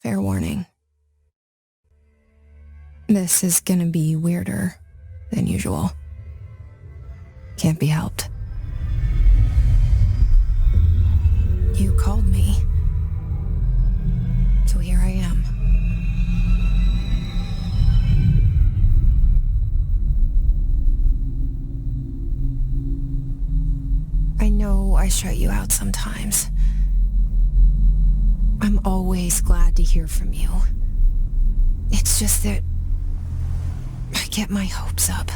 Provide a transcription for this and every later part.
Fair warning. This is gonna be weirder than usual. Can't be helped. You called me. So here I am. I know I shut you out sometimes. I'm always glad to hear from you. It's just that I get my hopes up.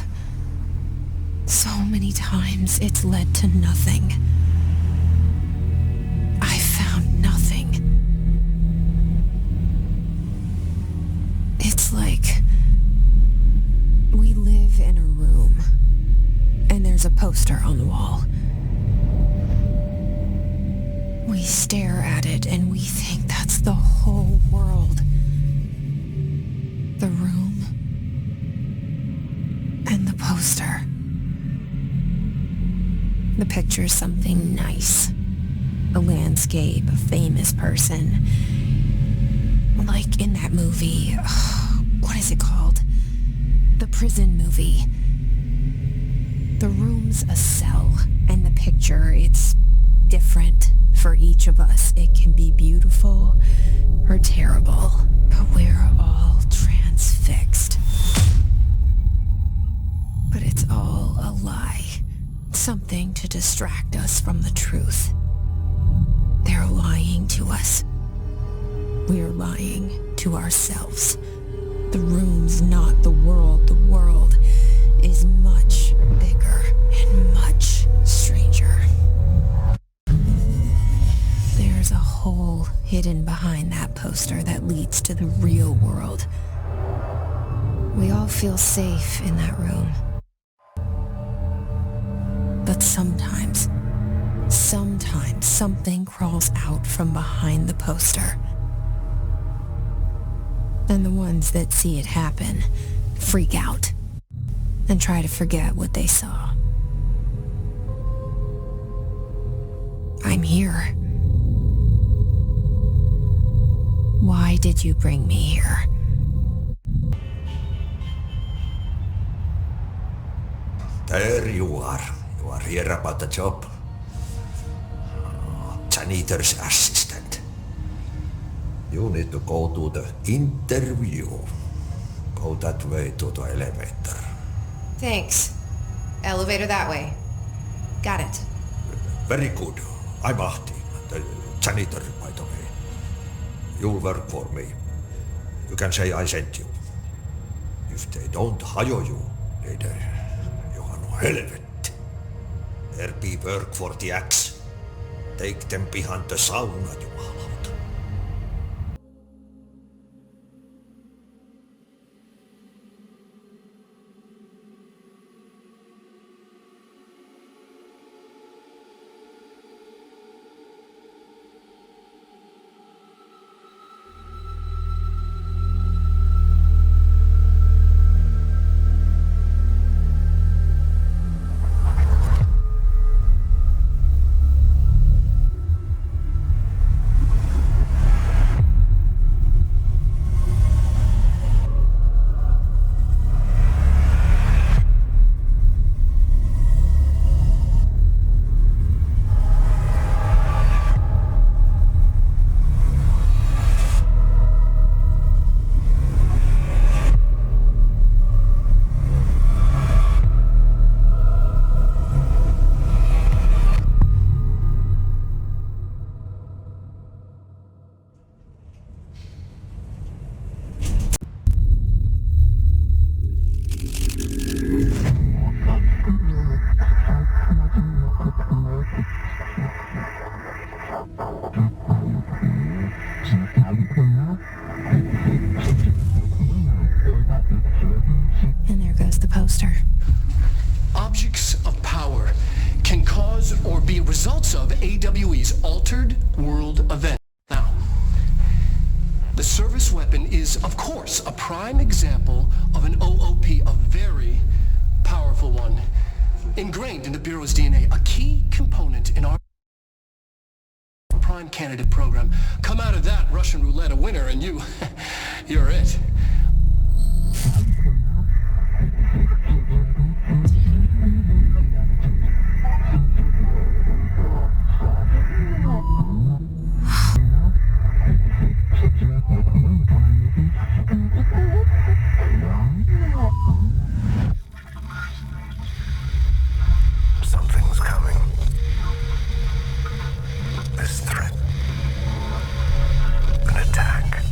So many times it's led to nothing. I found nothing. It's like we live in a room and there's a poster on the wall. We stare at it and we think that's the whole world. The room and the poster. The picture's something nice. A landscape, a famous person. Like in that movie, what is it called? The prison movie. The room's a cell, and the picture, it's different for each of us. It can be beautiful or terrible, but we're all transfixed. But it's all a lie. Something to distract us from the truth. They're lying to us. We're lying to ourselves. The room's not the world. The world is much bigger and much stranger. There's a hole hidden behind that poster that leads to the real world. We all feel safe in that room. But sometimes something crawls out from behind the poster. And the ones that see it happen freak out and try to forget what they saw. I'm here. Why did you bring me here? There you are. You are here about the job. Janitor's assistant. You need to go to the interview. Go that way to the elevator. Thanks. Elevator that way. Got it. Very good. I'm Ahti, the janitor, by the way. You'll work for me. You can say I sent you. If they don't hire you, you are no helvet. There be work for the axe. Take them behind the sauna, jumalauta. And there goes the poster. Objects of power can cause or be results of AWE's altered world event. Now, the service weapon is, of course, a prime example of an OOP, a very powerful one, ingrained in the Bureau's DNA, a key component in our prime candidate program. Come out of that Russian roulette a winner and you're it. Something's coming. This threat. An attack.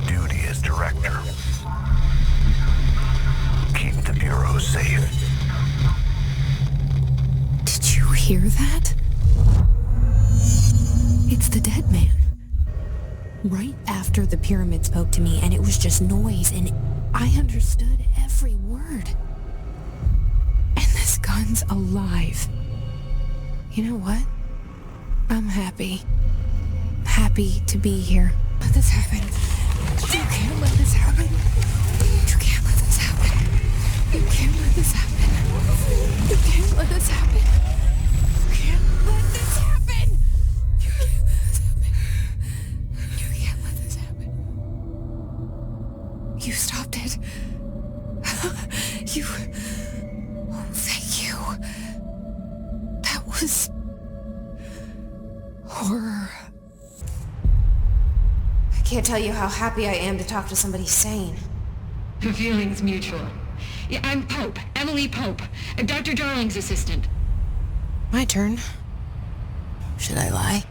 Duty as director. Keep the Bureau safe. Did you hear that? It's the dead man. Right after the pyramid spoke to me, and it was just noise, and I understood every word. And this gun's alive. You know what? I'm happy. Happy to be here. Let this happen. You can't let this happen. You can't let this happen. You can't let this happen. You can't let this happen. You can't let this happen. You can't let this happen. You can't let this happen. You stopped it. You... Oh, thank you. That was... horror. I can't tell you how happy I am to talk to somebody sane. The feeling's mutual. Yeah, I'm Pope. Emily Pope. Dr. Darling's assistant. My turn. Should I lie?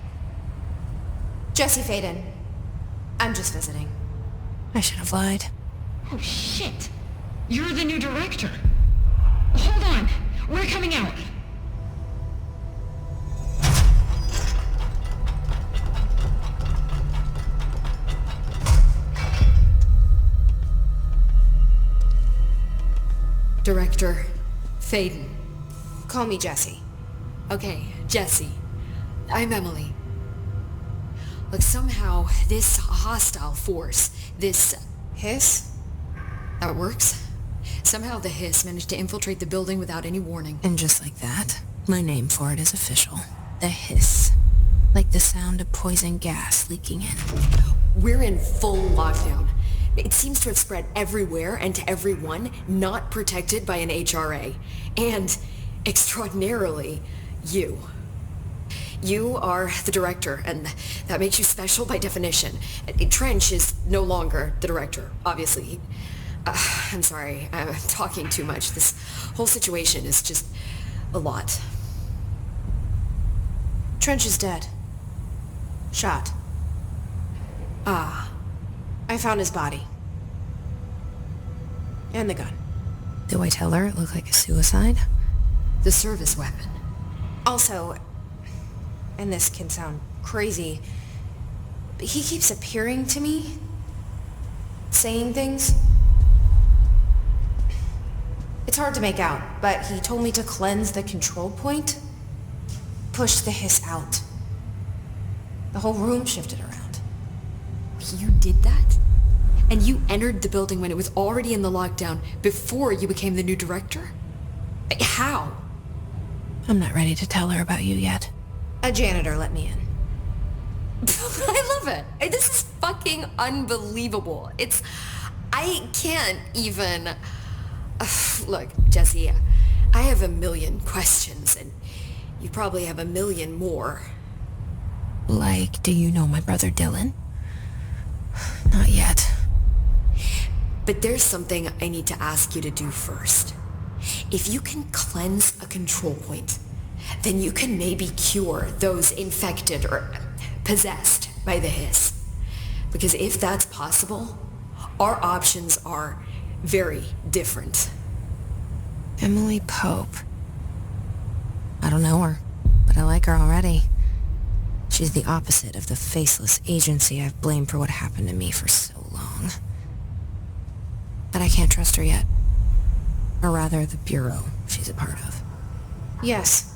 Jesse Faden. I'm just visiting. I should have lied. Oh, shit. You're the new director. Hold on. We're coming out. Director Faden. Call me Jesse. Okay, Jesse. I'm Emily. Look, somehow this hostile force, this... Hiss? How it works? Somehow the hiss managed to infiltrate the building without any warning. And just like that, my name for it is official. The hiss. Like the sound of poison gas leaking in. We're in full lockdown. It seems to have spread everywhere and to everyone not protected by an HRA. And, extraordinarily, you. You are the director, and that makes you special by definition. Trench is no longer the director, obviously. I'm sorry, I'm talking too much. This whole situation is just a lot. Trench is dead. Shot. Ah. I found his body. And the gun. Do I tell her it looked like a suicide? The service weapon. Also, and this can sound crazy, but he keeps appearing to me, saying things. It's hard to make out, but he told me to cleanse the control point, push the hiss out. The whole room shifted around. You did that? And you entered the building when it was already in the lockdown before you became the new director? How? I'm not ready to tell her about you yet. A janitor let me in. I love it. This is fucking unbelievable. I can't even... Look, Jesse, I have a million questions, and you probably have a million more. Like, do you know my brother Dylan? Not yet. But there's something I need to ask you to do first. If you can cleanse a control point, then you can maybe cure those infected or possessed by the hiss. Because if that's possible, our options are very different. Emily Pope. I don't know her, but I like her already. She's the opposite of the faceless agency I've blamed for what happened to me for so long. But I can't trust her yet. Or rather, the Bureau she's a part of. Yes.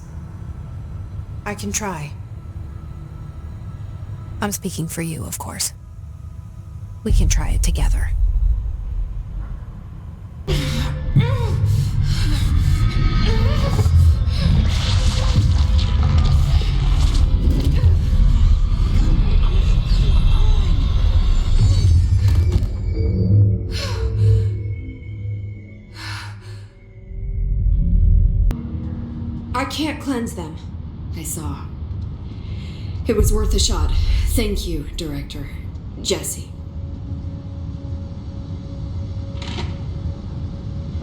I can try. I'm speaking for you, of course. We can try it together. can't cleanse them. I saw. It was worth a shot. Thank you, Director. Jesse.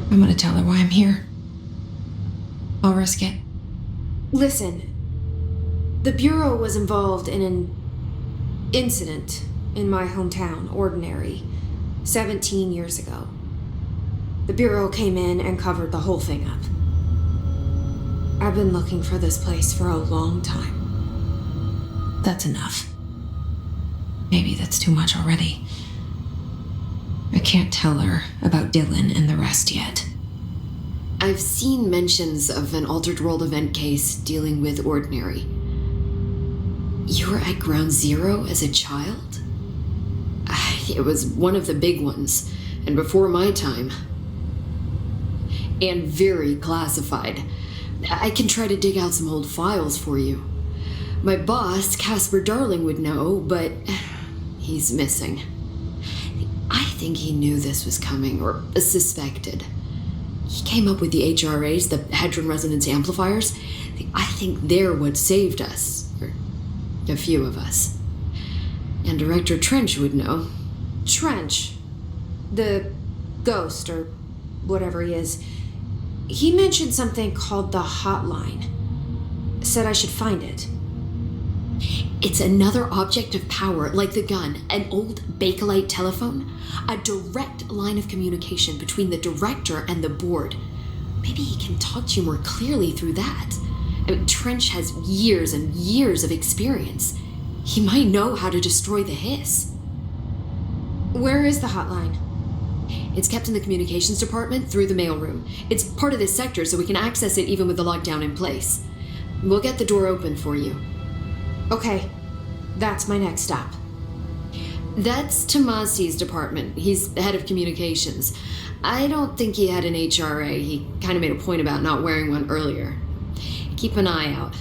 I'm gonna tell her why I'm here. I'll risk it. Listen, the Bureau was involved in an incident in my hometown, Ordinary, 17 years ago. The Bureau came in and covered the whole thing up. I've been looking for this place for a long time. That's enough. Maybe that's too much already. I can't tell her about Dylan and the rest yet. I've seen mentions of an Altered World event case dealing with Ordinary. You were at Ground Zero as a child? It was one of the big ones, and before my time. And very classified. I can try to dig out some old files for you. My boss, Casper Darling, would know, but he's missing. I think he knew this was coming, or suspected. He came up with the HRAs, the Hadron Resonance Amplifiers. I think they're what saved us, or a few of us. And Director Trench would know. Trench, the ghost, or whatever he is, he mentioned something called the hotline. Said I should find it. It's another object of power, like the gun, an old Bakelite telephone, a direct line of communication between the director and the board. Maybe he can talk to you more clearly through that. I mean, Trench has years and years of experience. He might know how to destroy the hiss. Where is the hotline? It's kept in the communications department through the mailroom. It's part of this sector, so we can access it even with the lockdown in place. We'll get the door open for you. Okay, that's my next stop. That's Tomasi's department. He's the head of communications. I don't think he had an HRA. He kind of made a point about not wearing one earlier. Keep an eye out.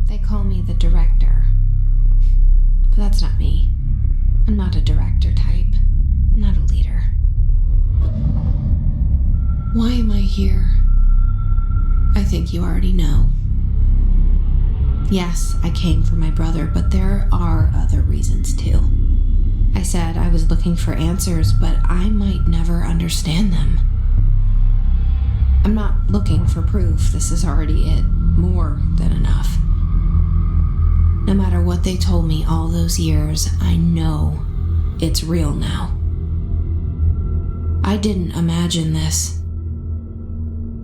They call me the director. But that's not me. I'm not a director type. I'm not a leader. Why am I here? I think you already know. Yes, I came for my brother, but there are other reasons too. I said I was looking for answers, but I might never understand them. I'm not looking for proof. This is already it. More than enough. No matter what they told me all those years, I know it's real now. I didn't imagine this.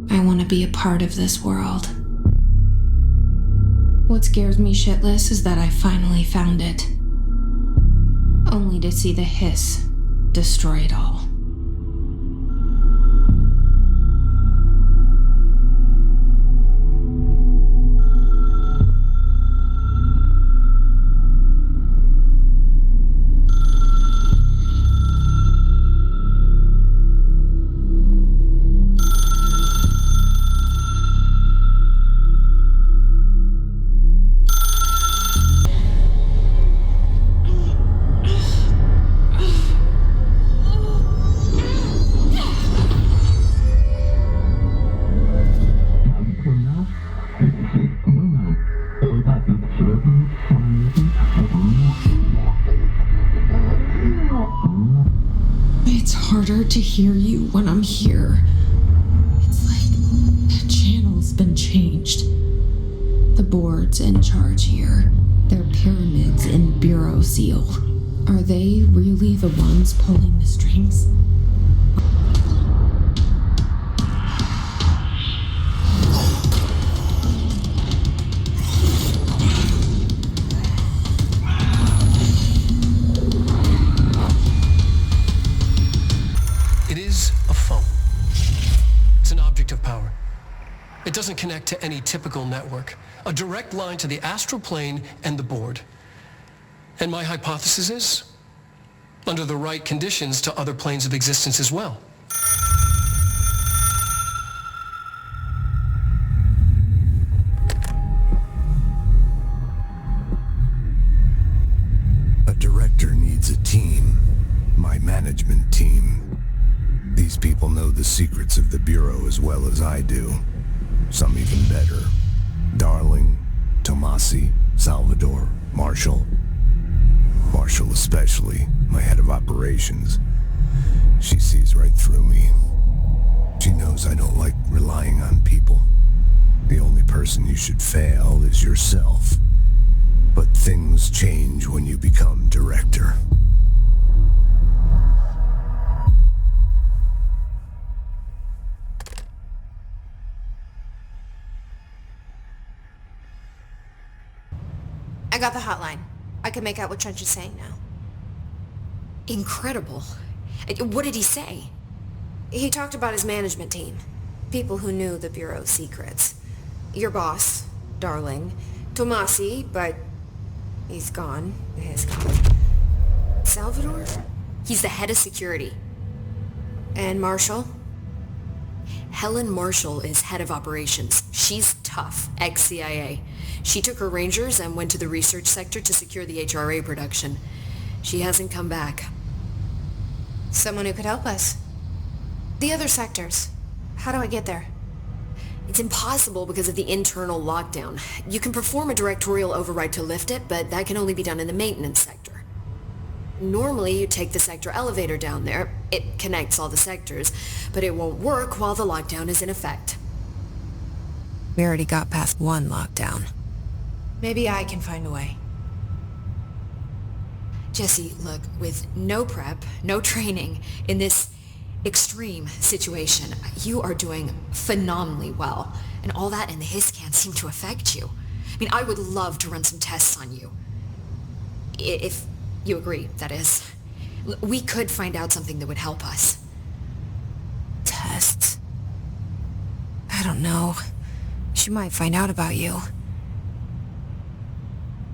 I want to be a part of this world. What scares me shitless is that I finally found it. Only to see the hiss destroy it all. It's harder to hear you when I'm here. It's like the channel's been changed. The board's in charge here. They're pyramids in Bureau Seal. Are they really the ones pulling the strings? It is a phone. It's an object of power. It doesn't connect to any typical network. A direct line to the astral plane and the board. And my hypothesis is, under the right conditions, to other planes of existence as well. A director needs a team. My management team. These people know the the secrets of the Bureau as well as I do. Some even better. Darling, Tomasi, Salvador, Marshall. Marshall especially, my head of operations. She sees right through me. She knows I don't like relying on people. The only person you should fail is yourself. But things change when you become director. I got the hotline. I can make out what Trench is saying now. Incredible. What did he say? He talked about his management team. People who knew the Bureau's secrets. Your boss, Darling. Tomasi, but he's gone. He's gone. Salvador? He's the head of security. And Marshall? Helen Marshall is head of operations. She's tough, ex-CIA. She took her Rangers and went to the research sector to secure the HRA production. She hasn't come back. Someone who could help us. The other sectors. How do I get there? It's impossible because of the internal lockdown. You can perform a directorial override to lift it, but that can only be done in the maintenance sector. Normally, you take the sector elevator down there. It connects all the sectors, but it won't work while the lockdown is in effect. We already got past one lockdown. Maybe I can find a way. Jesse, look, with no prep, no training, in this extreme situation, you are doing phenomenally well. And all that and the hiss can't seem to affect you. I mean, I would love to run some tests on you. If you agree, that is. We could find out something that would help us. Tests? I don't know. She might find out about you.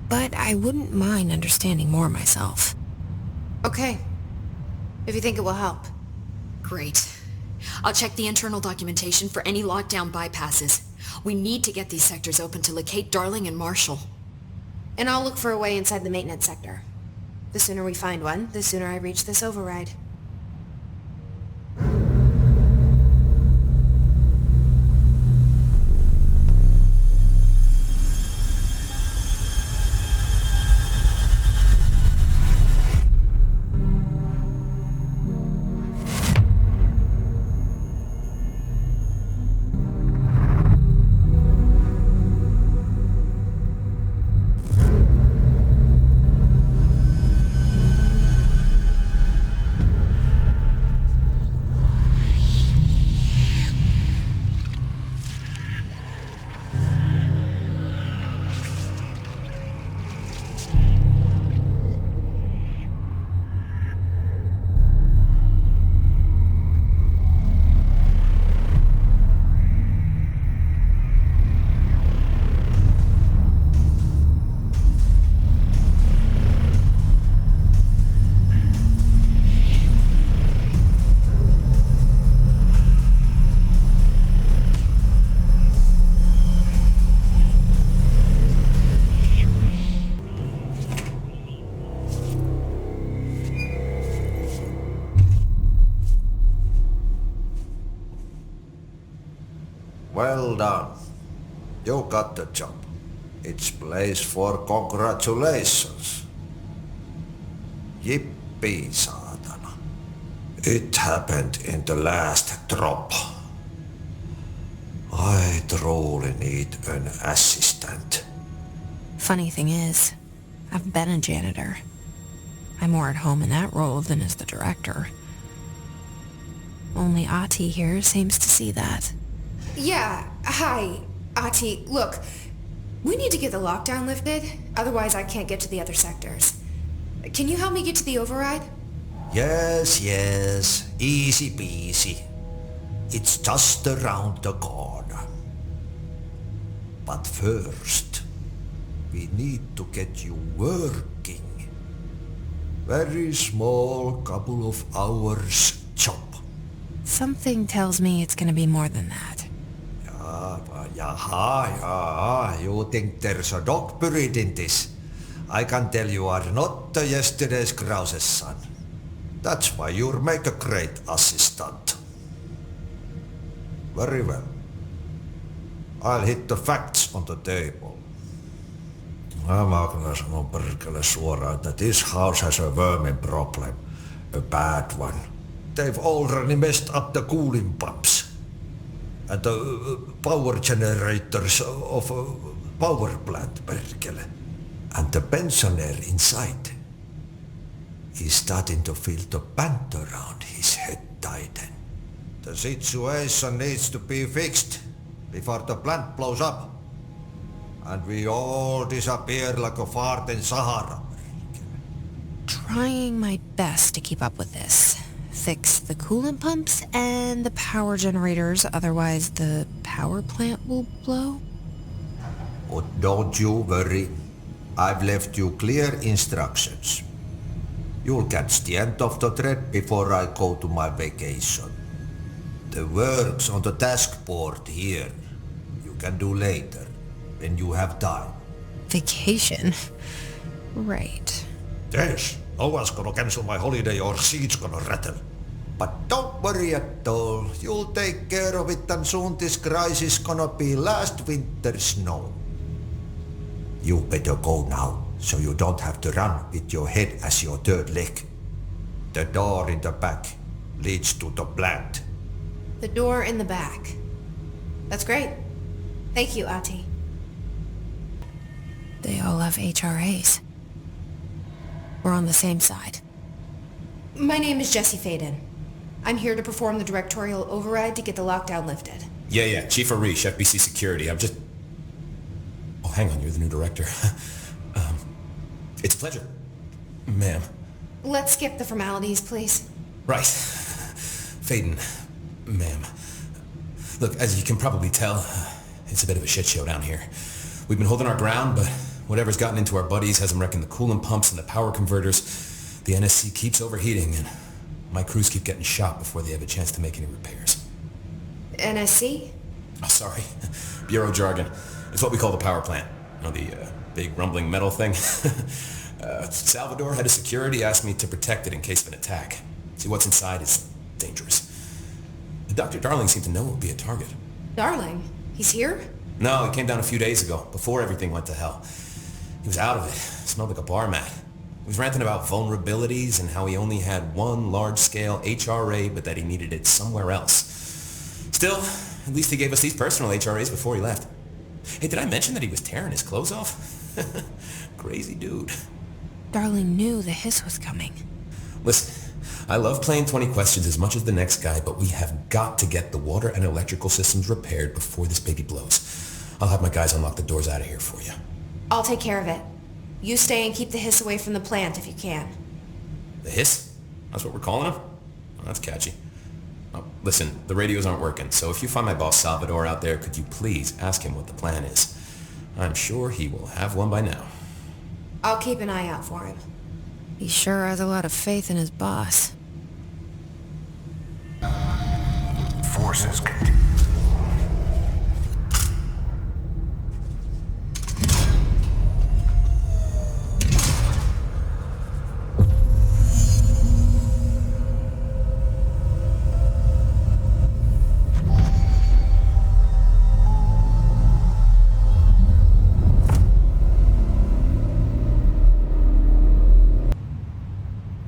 But I wouldn't mind understanding more myself. Okay. If you think it will help. Great. I'll check the internal documentation for any lockdown bypasses. We need to get these sectors open to locate Darling and Marshall. And I'll look for a way inside the maintenance sector. The sooner we find one, the sooner I reach this override. Well done. You got the job. It's place for congratulations. Yippee, saatana. It happened in the last drop. I truly need an assistant. Funny thing is, I've been a janitor. I'm more at home in that role than as the director. Only Ati here seems to see that. Yeah, hi, Ati. Look, we need to get the lockdown lifted, otherwise I can't get to the other sectors. Can you help me get to the override? Yes, easy peasy. It's just around the corner. But first, we need to get you working. Very small, couple of hours job. Something tells me it's gonna be more than that. Yeah, you think there's a dog buried in this? I can tell you are not yesterday's Krause's son. That's why you'll make a great assistant. Very well. I'll hit the facts on the table. Mä kyllä sanon perkele suoraan, että this house has a vermin problem. A bad one. They've already messed up the cooling pumps. And the power generators of a power plant, perkele. And the pensioner inside is starting to feel the band around his head tighten. The situation needs to be fixed before the plant blows up. And we all disappear like a fart in Sahara. Trying my best to keep up with this. Fix the coolant pumps and the power generators, otherwise the power plant will blow. But don't you worry. I've left you clear instructions. You'll catch the end of the thread before I go to my vacation. The work's on the task board here. You can do later, when you have time. Vacation? Right. Yes, no one's gonna cancel my holiday or seat's gonna rattle. But don't worry at all. You'll take care of it and soon this crisis gonna be last winter's snow. You better go now, so you don't have to run with your head as your third leg. The door in the back leads to the plant. The door in the back. That's great. Thank you, Ati. They all have HRAs. We're on the same side. My name is Jesse Faden. I'm here to perform the directorial override to get the lockdown lifted. Yeah, Chief Arish, FBC Security. I'm just... Oh, hang on, you're the new director. It's a pleasure, ma'am. Let's skip the formalities, please. Right. Faden, ma'am. Look, as you can probably tell, it's a bit of a shit show down here. We've been holding our ground, but whatever's gotten into our buddies has them wrecking the coolant pumps and the power converters. The NSC keeps overheating, and my crews keep getting shot before they have a chance to make any repairs. NSC? Oh, sorry. Bureau jargon. It's what we call the power plant. You know, the big rumbling metal thing? Salvador, head of security, asked me to protect it in case of an attack. See, what's inside is dangerous. Dr. Darling seemed to know it would be a target. Darling? He's here? No, he came down a few days ago, before everything went to hell. He was out of it. Smelled like a bar mat. He was ranting about vulnerabilities and how he only had one large-scale HRA, but that he needed it somewhere else. Still, at least he gave us these personal HRAs before he left. Hey, did I mention that he was tearing his clothes off? Crazy dude. Darling knew the hiss was coming. Listen, I love playing 20 questions as much as the next guy, but we have got to get the water and electrical systems repaired before this baby blows. I'll have my guys unlock the doors out of here for you. I'll take care of it. You stay and keep the hiss away from the plant if you can. The hiss? That's what we're calling him? Oh, that's catchy. Oh, listen, the radios aren't working, so if you find my boss Salvador out there, could you please ask him what the plan is? I'm sure he will have one by now. I'll keep an eye out for him. He sure has a lot of faith in his boss. Forces continue.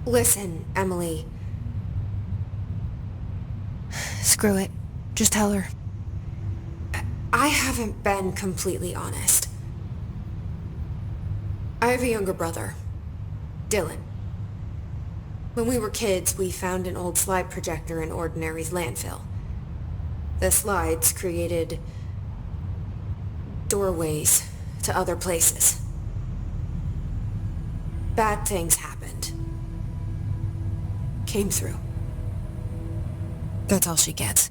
Listen, Emily. Screw it. Just tell her. I haven't been completely honest. I have a younger brother, Dylan. When we were kids, we found an old slide projector in Ordinary's landfill. The slides created doorways to other places. Bad things happened. Came through. That's all she gets.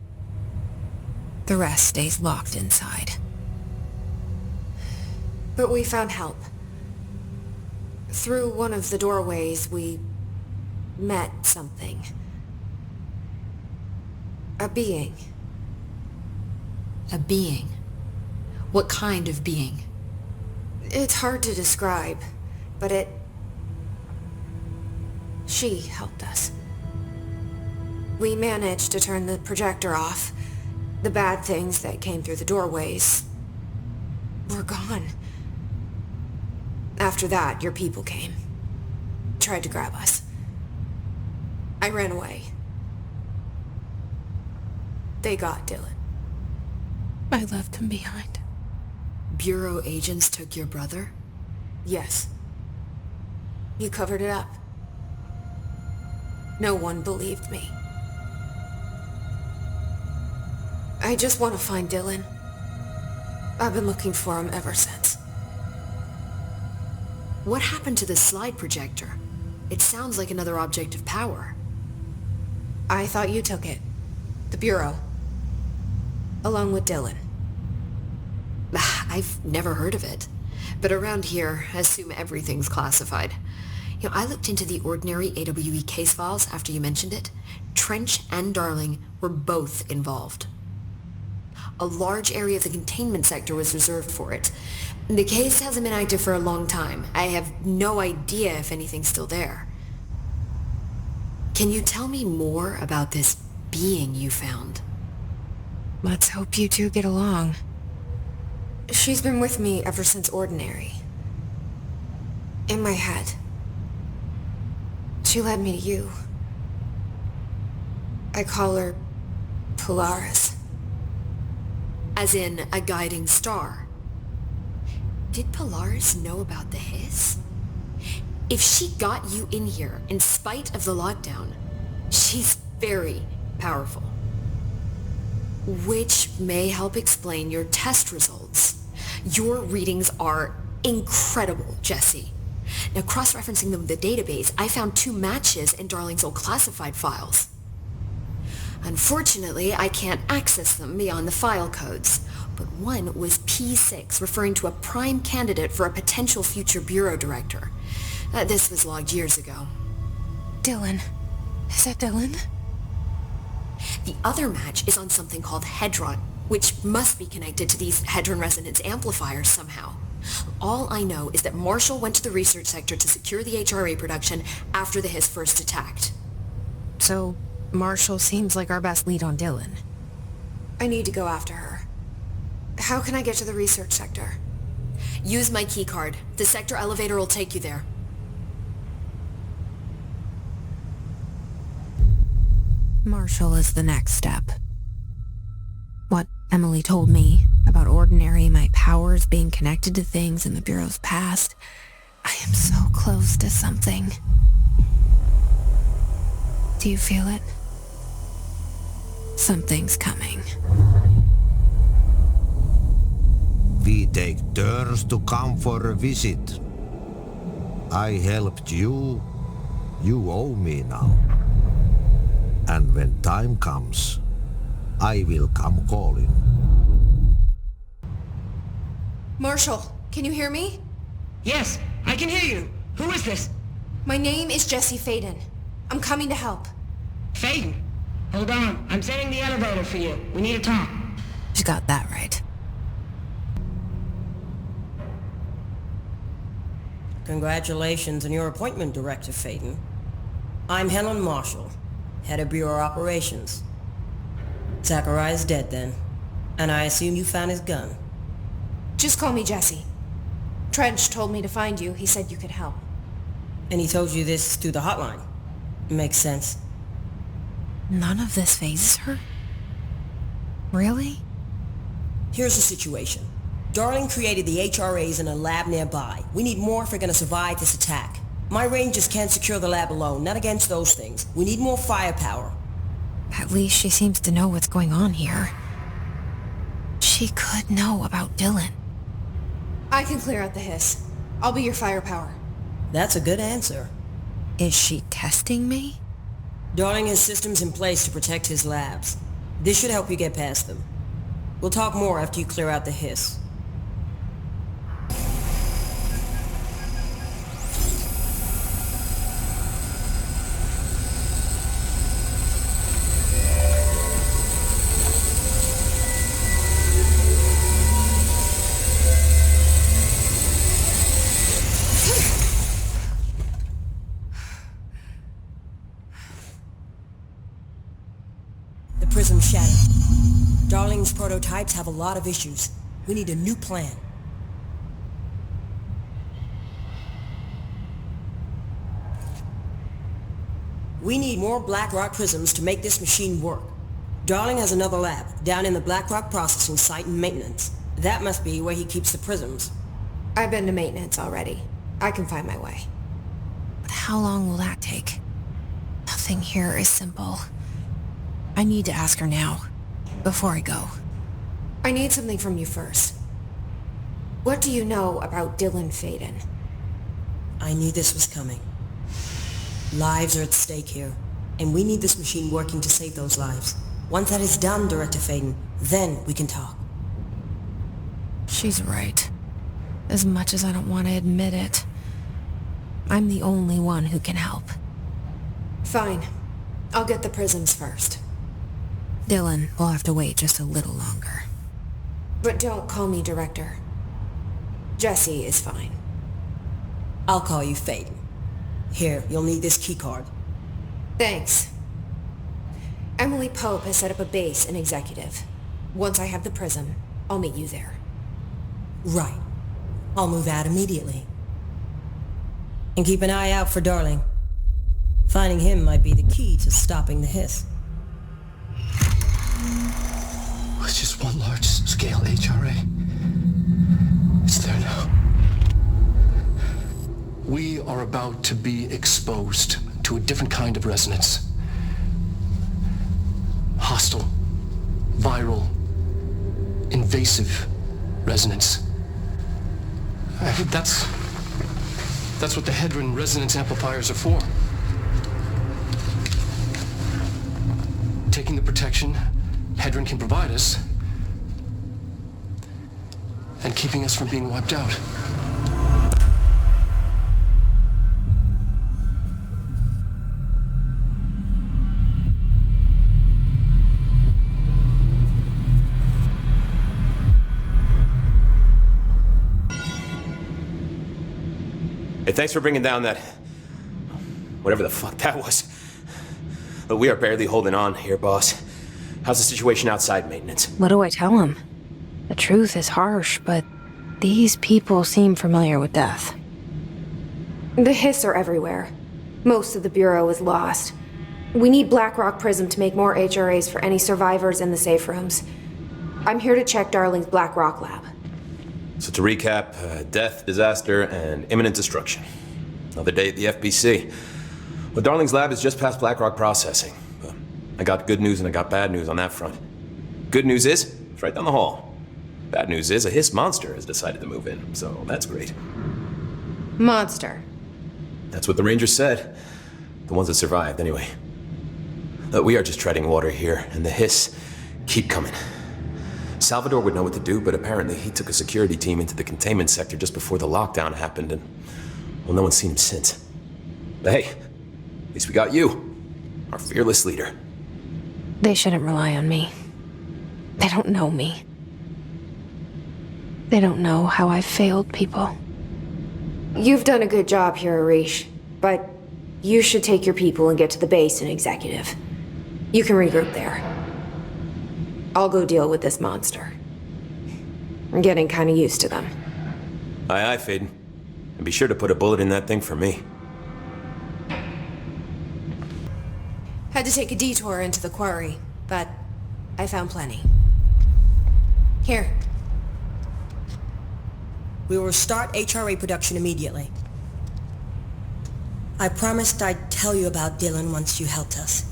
The rest stays locked inside. But we found help. Through one of the doorways, we met something. A being. A being? What kind of being? It's hard to describe, but she helped us. We managed to turn the projector off, The bad things that came through the doorways were gone. After that, your people came. Tried to grab us. I ran away. They got Dylan. I left him behind. Bureau agents took your brother? Yes. You covered it up. No one believed me. I just want to find Dylan. I've been looking for him ever since. What happened to the slide projector? It sounds like another object of power. I thought you took it. The Bureau. Along with Dylan. I've never heard of it. But around here, I assume everything's classified. You know, I looked into the ordinary AWE case files after you mentioned it. Trench and Darling were both involved. A large area of the containment sector was reserved for it. The case hasn't been active for a long time. I have no idea if anything's still there. Can you tell me more about this being you found? Let's hope you two get along. She's been with me ever since Ordinary. In my head. She led me to you. I call her Polaris. As in a guiding star. Did Polaris know about the hiss? If she got you in here in spite of the lockdown, she's very powerful. Which may help explain your test results. Your readings are incredible, Jesse. Now, cross-referencing them with the database, I found 2 matches in Darling's old classified files. Unfortunately, I can't access them beyond the file codes, but one was P6, referring to a prime candidate for a potential future bureau director. This was logged years ago. Dylan. Is that Dylan? The other match is on something called Hedron, which must be connected to these Hedron resonance amplifiers somehow. All I know is that Marshall went to the research sector to secure the HRA production after the hiss first attacked. So, Marshall seems like our best lead on Dylan. I need to go after her. How can I get to the research sector? Use my key card. The sector elevator will take you there. Marshall is the next step. What Emily told me about Ordinary, my powers being connected to things in the Bureau's past, I am so close to something. Do you feel it? Something's coming. We take turns to come for a visit. I helped you. You owe me now. And when time comes, I will come calling. Marshall, can you hear me? Yes, I can hear you. Who is this? My name is Jesse Faden. I'm coming to help. Faden. Hold on. I'm setting the elevator for you. We need to talk. She got that right. Congratulations on your appointment, Director Faden. I'm Helen Marshall, head of Bureau Operations. Zachariah's dead then, and I assume you found his gun. Just call me Jesse. Trench told me to find you. He said you could help. And he told you this through the hotline. Makes sense. None of this phases her? Really? Here's the situation. Darling created the HRAs in a lab nearby. We need more if we're gonna survive this attack. My rangers can't secure the lab alone, not against those things. We need more firepower. At least she seems to know what's going on here. She could know about Dylan. I can clear out the hiss. I'll be your firepower. That's a good answer. Is she testing me? Darling has systems in place to protect his labs. This should help you get past them. We'll talk more after you clear out the hiss. Prism shattered. Darling prototypes have a lot of issues. We need a new plan. We need more black rock prisms to make this machine work. Darling has another lab, down in the black rock processing site in maintenance. That must be where he keeps the prisms. I've been to maintenance already. I can find my way. But how long will that take? Nothing here is simple. I need to ask her now, before I go. I need something from you first. What do you know about Dylan Faden? I knew this was coming. Lives are at stake here, and we need this machine working to save those lives. Once that is done, Director Faden, then we can talk. She's right. As much as I don't want to admit it, I'm the only one who can help. Fine. I'll get the prisms first. Dylan will have to wait just a little longer. But don't call me Director. Jesse is fine. I'll call you Faden. Here, you'll need this keycard. Thanks. Emily Pope has set up a base in Executive. Once I have the prism, I'll meet you there. Right. I'll move out immediately. And keep an eye out for Darling. Finding him might be the key to stopping the hiss. It's just one large-scale HRA. It's there now. We are about to be exposed to a different kind of resonance. Hostile, viral, invasive resonance. I think that's what the Hedron resonance amplifiers are for. Taking the protection Hedron can provide us and keeping us from being wiped out. Hey, thanks for bringing down that... whatever the fuck that was. But we are barely holding on here, boss. How's the situation outside maintenance? What do I tell him? The truth is harsh, but these people seem familiar with death. The hiss are everywhere. Most of the Bureau is lost. We need Blackrock Prism to make more HRAs for any survivors in the safe rooms. I'm here to check Darling's Blackrock lab. So to recap, death, disaster, and imminent destruction. Another day at the FBC. Well, Darling's lab is just past Blackrock processing. But I got good news and I got bad news on that front. Good news is, it's right down the hall. Bad news is, a hiss monster has decided to move in, so that's great. Monster. That's what the Rangers said. The ones that survived, anyway. We are just treading water here, and the hiss keep coming. Salvador would know what to do, but apparently he took a security team into the containment sector just before the lockdown happened, and, well, no one's seen him since. But hey, at least we got you, our fearless leader. They shouldn't rely on me. They don't know me. They don't know how I've failed people. You've done a good job here, Arish, but you should take your people and get to the base in Executive. You can regroup there. I'll go deal with this monster. I'm getting kind of used to them. Aye, aye, Faden. And be sure to put a bullet in that thing for me. Had to take a detour into the quarry, but I found plenty. Here. We will start HRA production immediately. I promised I'd tell you about Dylan once you helped us.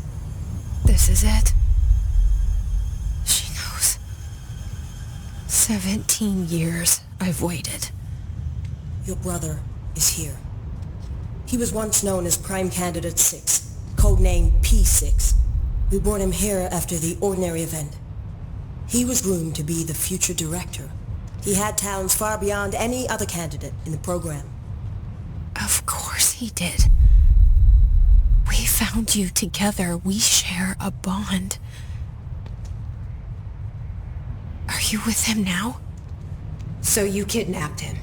This is it. She knows. 17 years I've waited. Your brother is here. He was once known as Prime Candidate 6, codenamed P6. We brought him here after the ordinary event. He was groomed to be the future director. He had talents far beyond any other candidate in the program. Of course he did. We found you together. We share a bond. Are you with him now? So you kidnapped him?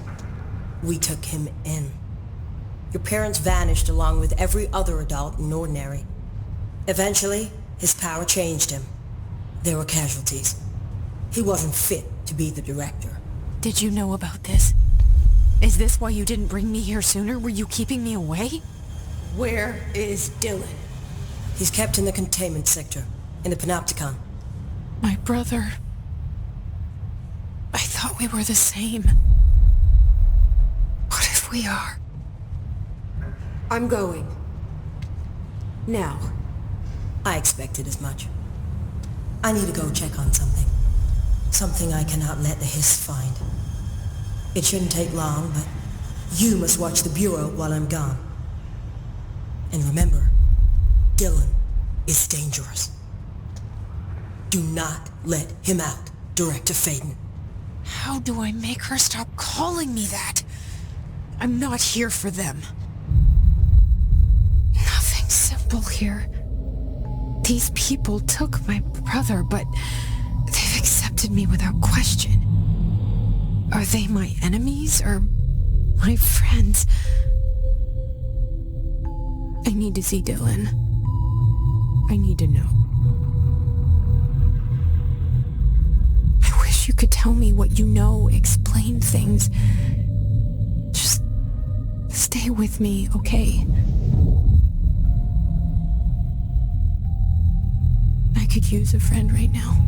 We took him in. Your parents vanished along with every other adult in Ordinary. Eventually, his power changed him. There were casualties. He wasn't fit to be the director. Did you know about this? Is this why you didn't bring me here sooner? Were you keeping me away? Where is Dylan? He's kept in the containment sector, in the Panopticon. My brother. I thought we were the same. What if we are? I'm going. Now. I expected as much. I need to go check on something. Something I cannot let the Hiss find. It shouldn't take long, but you must watch the Bureau while I'm gone. And remember, Dylan is dangerous. Do not let him out, Director Faden. How do I make her stop calling me that? I'm not here for them. Nothing simple here. These people took my brother, but they've accepted me without question. Are they my enemies or my friends? I need to see Dylan. I need to know. I wish you could tell me what you know, explain things. Just stay with me, okay? I could use a friend right now.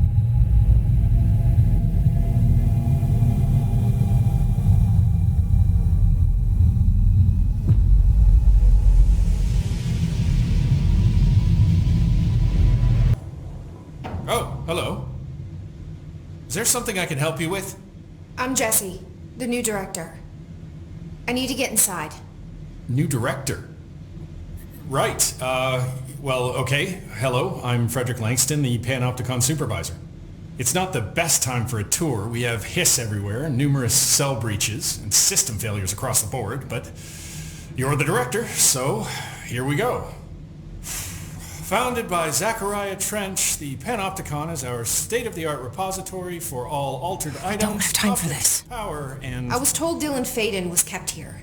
Oh, hello. Is there something I can help you with? I'm Jesse, the new director. I need to get inside. New director? Right. Well, okay. Hello, I'm Frederick Langston, the Panopticon supervisor. It's not the best time for a tour. We have hiss everywhere, numerous cell breaches, and system failures across the board, but you're the director, so here we go. Founded by Zachariah Trench, the Panopticon is our state-of-the-art repository for all altered items. I don't have time for this. Power and... I was told Dylan Faden was kept here.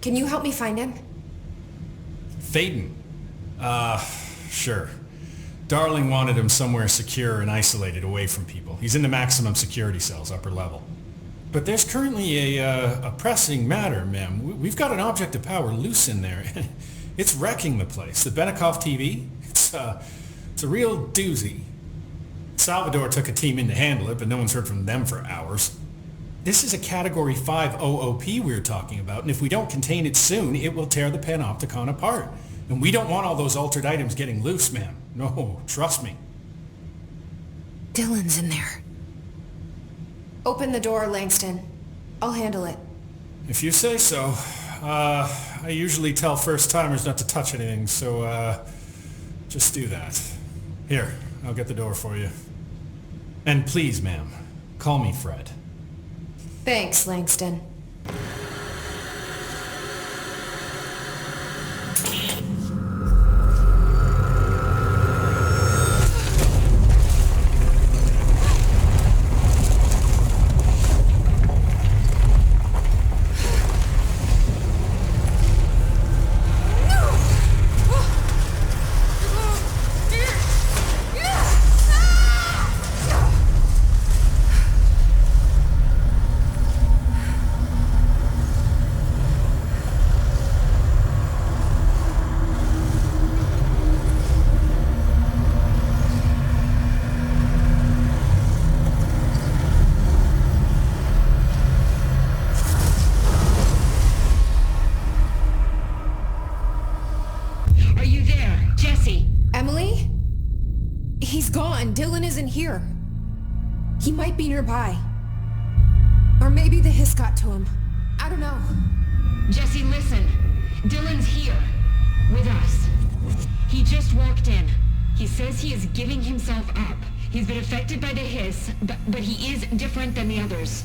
Can you help me find him? Faden? Sure. Darling wanted him somewhere secure and isolated away from people. He's in the maximum security cells, upper level. But there's currently a pressing matter, ma'am. We've got an object of power loose in there. It's wrecking the place. The Benikoff TV? It's a real doozy. Salvador took a team in to handle it, but no one's heard from them for hours. This is a Category 5 OOP we're talking about, and if we don't contain it soon, it will tear the Panopticon apart. And we don't want all those altered items getting loose, ma'am. No, trust me. Dylan's in there. Open the door, Langston. I'll handle it. If you say so. I usually tell first-timers not to touch anything, so, just do that. Here, I'll get the door for you. And please, ma'am, call me Fred. Thanks, Langston. Dylan isn't here. He might be nearby. Or maybe the hiss got to him. I don't know. Jesse, listen. Dylan's here. With us. He just walked in. He says he is giving himself up. He's been affected by the hiss, but he is different than the others.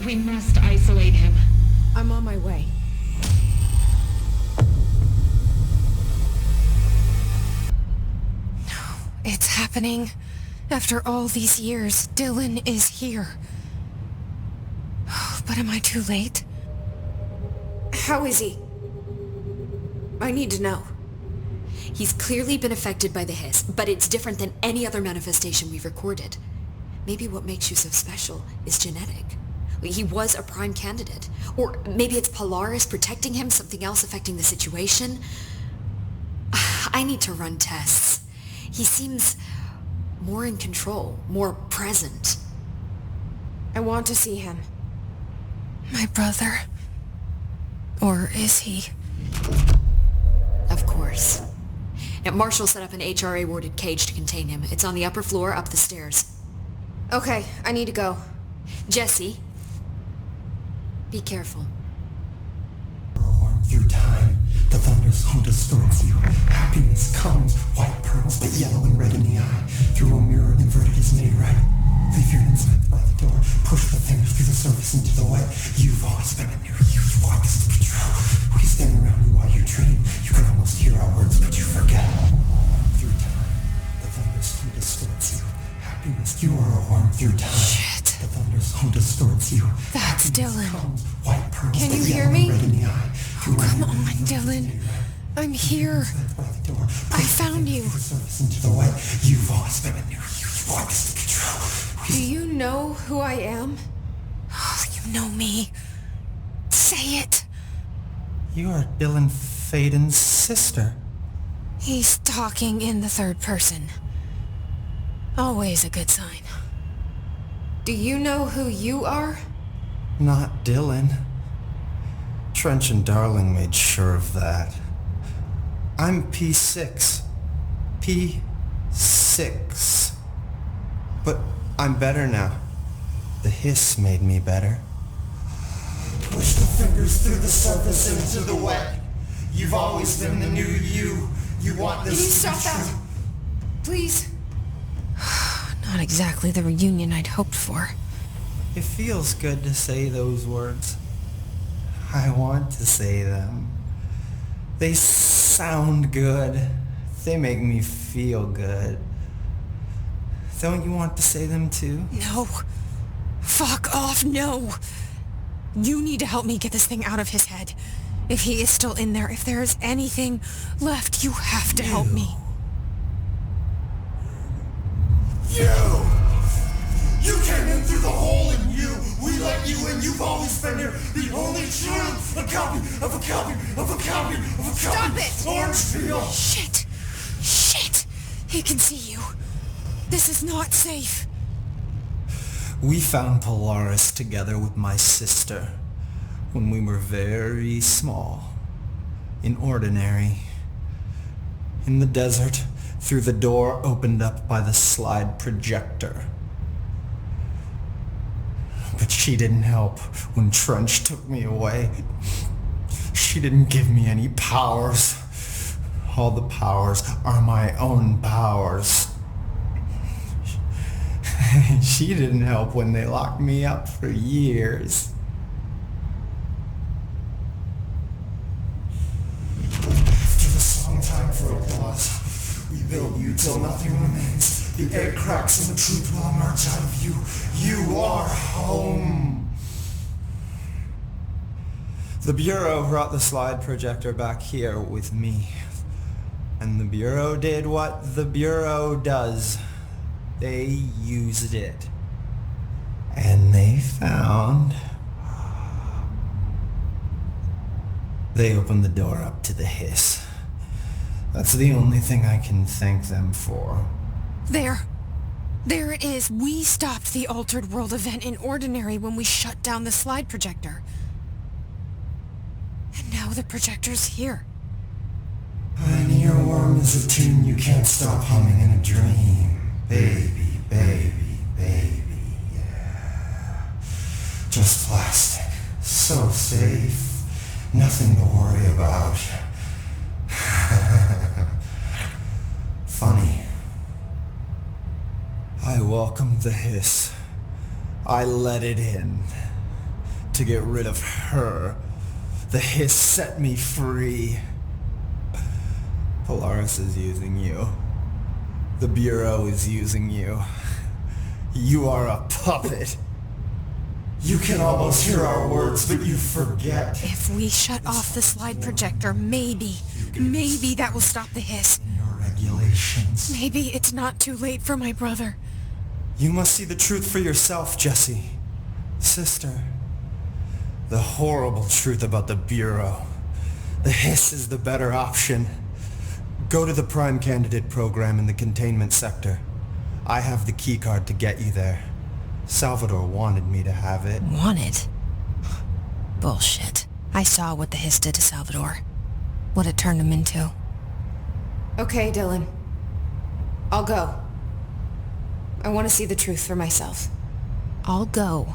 We must isolate him. I'm on my way. It's happening. After all these years, Dylan is here. But am I too late? How is he? I need to know. He's clearly been affected by the hiss, but it's different than any other manifestation we've recorded. maybe what makes you so special is genetic. He was a prime candidate. Or maybe it's Polaris protecting him, something else affecting the situation. I need to run tests. He seems more in control, more present. I want to see him. My brother? Or is he? Of course. Now, Marshall set up an HRA-warded cage to contain him. It's on the upper floor, up the stairs. Okay, I need to go. Jesse, be careful. Through time, the thunders home distorts you. Happiness comes, white pearls, but yellow and red in the eye. Through a mirror, inverted is made right. Leave your insides by the door. Push the fingers through the surface into the white. You've always been a new you. You walk as the control. We stand around you while you dream. You can almost hear our words, but you forget. Through time, the thunders home distorts you. Happiness, you are a worm through time. Shit. The thunders home distorts you. That's Dylan. White pearls, Can but you yellow hear me? and red in the eye. Oh, come on, Dylan. I'm here. I found you. You've always been a new you. You walk as the control. Do you know who I am? Oh, you know me. Say it. You are Dylan Faden's sister. He's talking in the third person. Always a good sign. Do you know who you are? Not Dylan. Trench and Darling made sure of that. I'm P6. P6. But I'm better now. The hiss made me better. Push the fingers through the surface into the wet. You've always been the new you. You want this Can you to stop be that? true. Please? Not exactly the reunion I'd hoped for. It feels good to say those words. I want to say them. They sound good. They make me feel good. Don't you want to say them too? No. Fuck off, no. You need to help me get this thing out of his head. If he is still in there, if there is anything left, you have to help me. You came in through the hole in you. We let you in. You've always been here. The only truth. A copy of a copy of a copy of a copy. Stop it! Orange peel. Shit. Shit. He can see you. This is not safe. We found Polaris together with my sister when we were very small. In Ordinary. In the desert, through the door opened up by the slide projector. But she didn't help when Trench took me away. She didn't give me any powers. All the powers are my own powers. She didn't help when they locked me up for years. After the song time for applause, we build you till nothing remains. The egg cracks and the truth will emerge out of you. You are home. The Bureau brought the slide projector back here with me. And the Bureau did what the Bureau does. They used it. And they found... They opened the door up to the hiss. That's the only thing I can thank them for. There it is. We stopped the Altered World event in Ordinary when we shut down the slide projector. And now the projector's here. An earworm is a tune you can't stop humming in a dream. Baby, baby, baby, yeah. Just plastic. So safe. Nothing to worry about. Funny. I welcomed the hiss. I let it in. To get rid of her. The hiss set me free. Polaris is using you. The Bureau is using you. You are a puppet. You can almost hear our words, but you forget. If we shut off the slide projector, maybe that will stop the hiss. Your regulations. Maybe it's not too late for my brother. You must see the truth for yourself, Jesse. Sister. The horrible truth about the Bureau. The hiss is the better option. Go to the Prime Candidate program in the containment sector. I have the keycard to get you there. Salvador wanted me to have it. Wanted? Bullshit. I saw what the hiss did to Salvador. What it turned him into. Okay, Dylan. I'll go. I want to see the truth for myself. I'll go.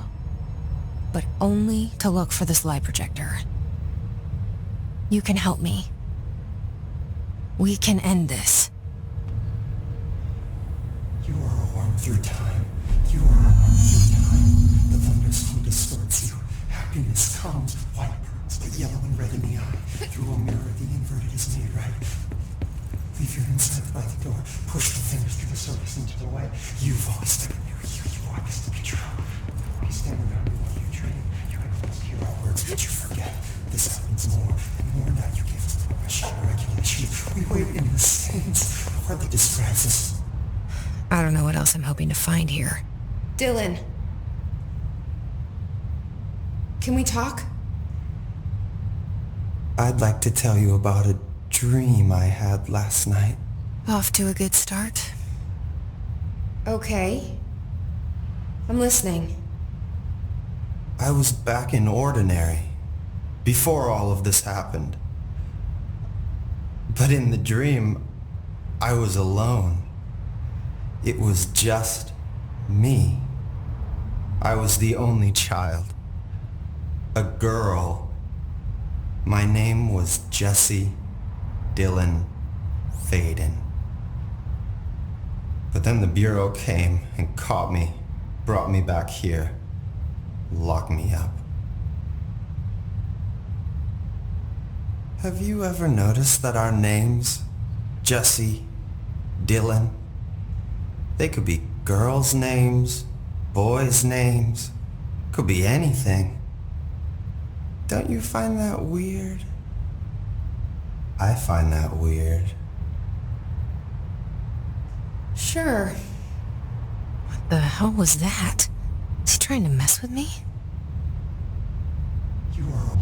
But only to look for this light projector. You can help me. We can end this. You are a worm through time. You are a worm through time. The thunderstorm distorts you. Happiness comes, white pearls, but yellow and red in the eye. Through a mirror, the inverted is made right. Leave your inside by the door. Push the fingers through the surface into the way. You've always been near you. You always the control. You stand around me while you dream. You have close to your own words, but you forget. This happens more and more now. You give us progression and regulation. We wait in the sands. Hardly describes us. I don't know what else I'm hoping to find here. Dylan. Can we talk? I'd like to tell you about a dream I had last night. Off to a good start. Okay. I'm listening. I was back in Ordinary, before all of this happened. But in the dream, I was alone. It was just me. I was the only child. A girl. My name was Jesse Dylan Faden. But then the Bureau came and caught me, brought me back here, locked me up. Have you ever noticed that our names, Jesse, Dylan, they could be girls' names, boys' names, could be anything. Don't you find that weird? I find that weird. Sure. What the hell was that? Is he trying to mess with me? You are...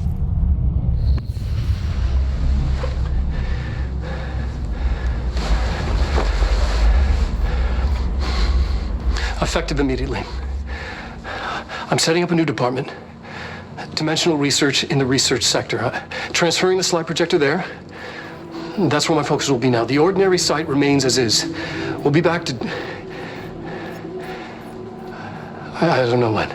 Effective immediately. I'm setting up a new department. Dimensional research in the research sector. Transferring the slide projector there. That's where my focus will be now. The ordinary site remains as is. We'll be back to... I don't know when.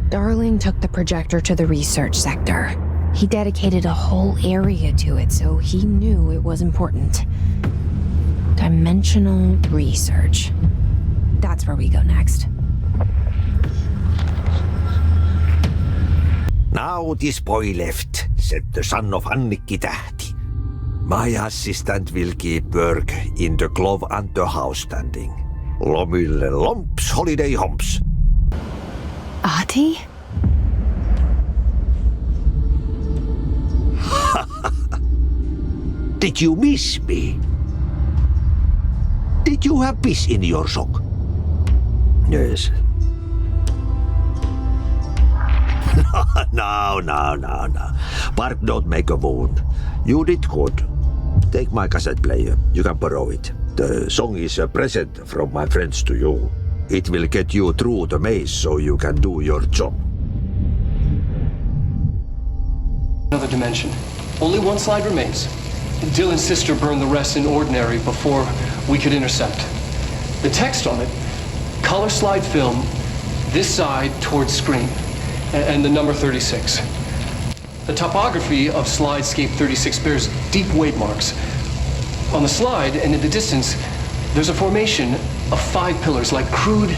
Darling took the projector to the research sector. He dedicated a whole area to it, so he knew it was important. Dimensional research. That's where we go next. Now this boy left, said the son of Annikki Tähti. My assistant will keep work in the glove and the house standing. Lomille lomps, holiday humps. Ahti? Did you miss me? Did you have piss in your sock? Yes. No. Bark don't make a wound. You did good. Take my cassette player. You can borrow it. The song is a present from my friends to you. It will get you through the maze so you can do your job. Another dimension. Only one slide remains. Dylan's sister burned the rest in Ordinary before we could intercept. The text on it, color slide film, this side towards screen, and the number 36. The topography of Slidescape 36 bears deep wave marks. On the slide and in the distance, there's a formation of 5 pillars like crude,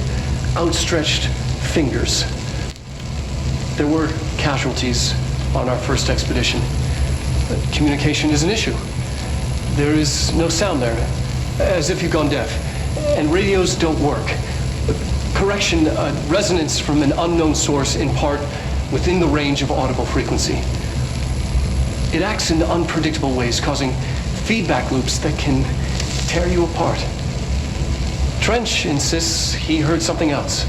outstretched fingers. There were casualties on our first expedition. Communication is an issue. There is no sound there, as if you've gone deaf. And radios don't work. Correction, resonance from an unknown source in part within the range of audible frequency. It acts in unpredictable ways, causing feedback loops that can tear you apart. Trench insists he heard something else.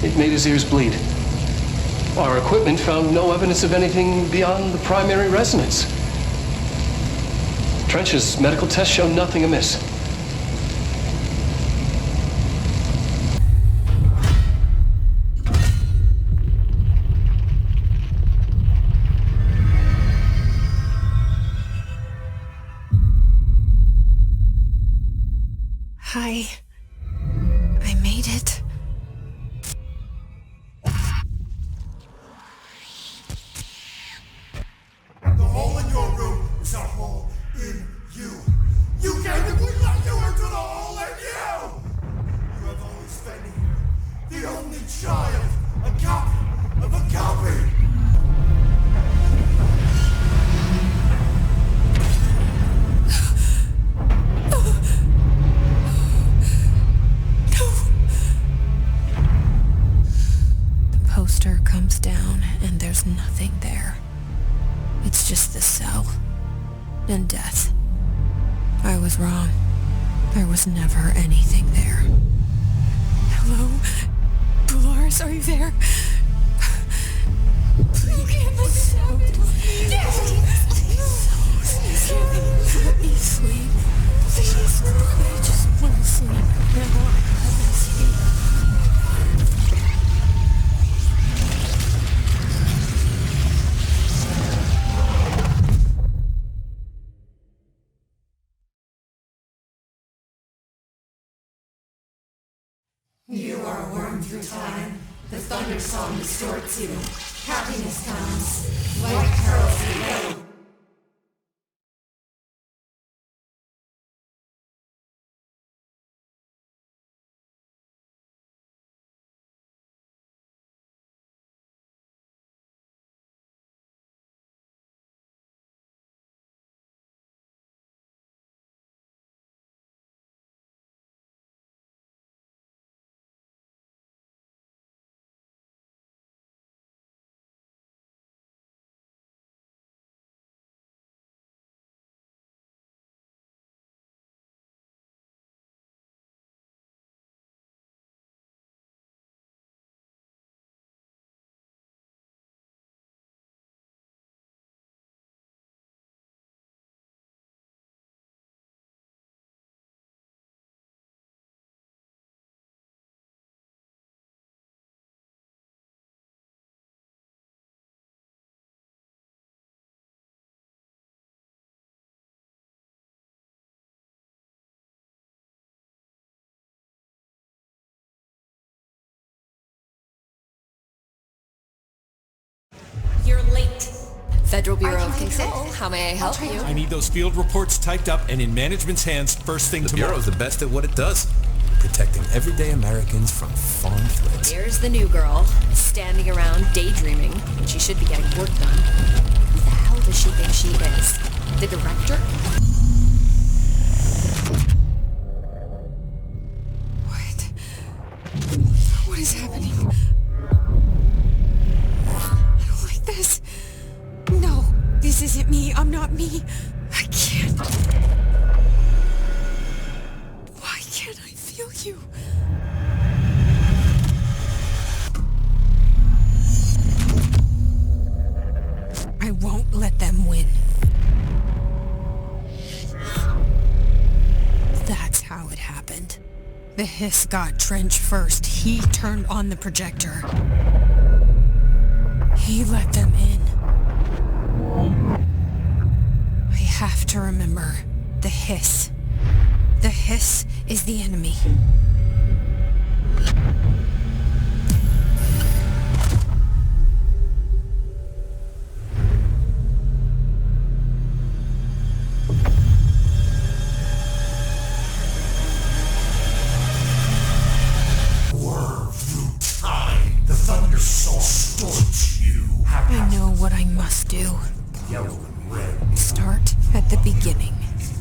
It made his ears bleed. Our equipment found no evidence of anything beyond the primary resonance. Trench's medical tests show nothing amiss. Hi. I made it. The hole in your room is a hole in you. You came to we let you into the hole in you! You have always been here. The only child. A copy of a copy. Poster comes down and there's nothing there. It's just the cell and death. I was wrong. There was never anything there. Hello? Dolores, are you there? Please let me sleep. Please, I just want to sleep. Now let me sleep. You are a worm through time. The thunder song distorts you. Happiness comes. White pearls below. You're late. Federal Bureau of Control, how may I help you? I need those field reports typed up and in management's hands first thing tomorrow. The Bureau's the best at what it does. Protecting everyday Americans from foreign threats. Here's the new girl, standing around daydreaming when she should be getting work done. Who the hell does she think she is? The director? What is happening? I don't like this. No, this isn't me. I'm not me. I can't. Why can't I feel you? I won't let them win. That's how it happened. The hiss got Trench first. He turned on the projector. He let them in. I have to remember the hiss. The hiss is the enemy. I know what I must do. Start at the beginning.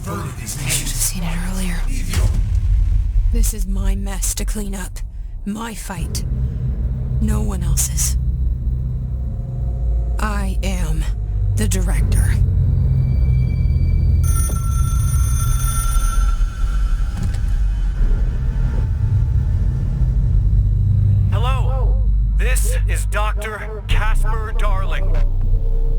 I should have seen it earlier. This is my mess to clean up. My fight. No one else's. I am the director. is Dr. Casper Darling.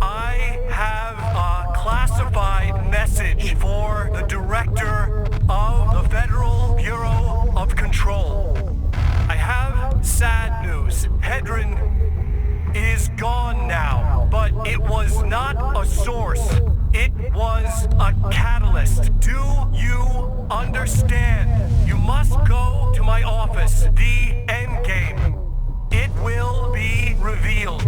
I have a classified message for the director of the Federal Bureau of Control. I have sad news. Hedron is gone now, but it was not a source. It was a catalyst. Do you understand? You must go to my office. The endgame. It will be revealed.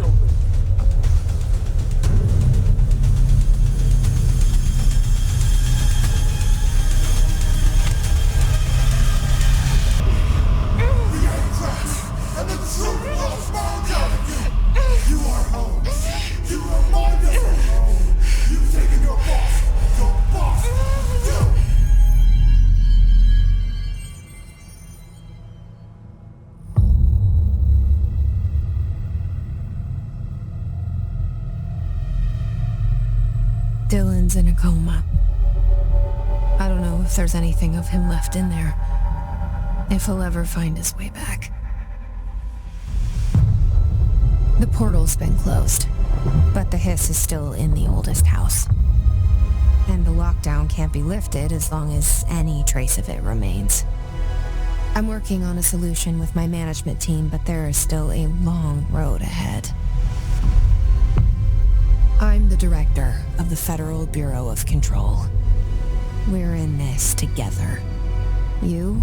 And the truth will smoke out of you! You are home! You remind us of home! You've taken your boss, you! Dylan's in a coma. I don't know if there's anything of him left in there. If he'll ever find his way back. The portal's been closed, but the hiss is still in the oldest house. And the lockdown can't be lifted as long as any trace of it remains. I'm working on a solution with my management team, but there is still a long road ahead. I'm the director of the Federal Bureau of Control. We're in this together. You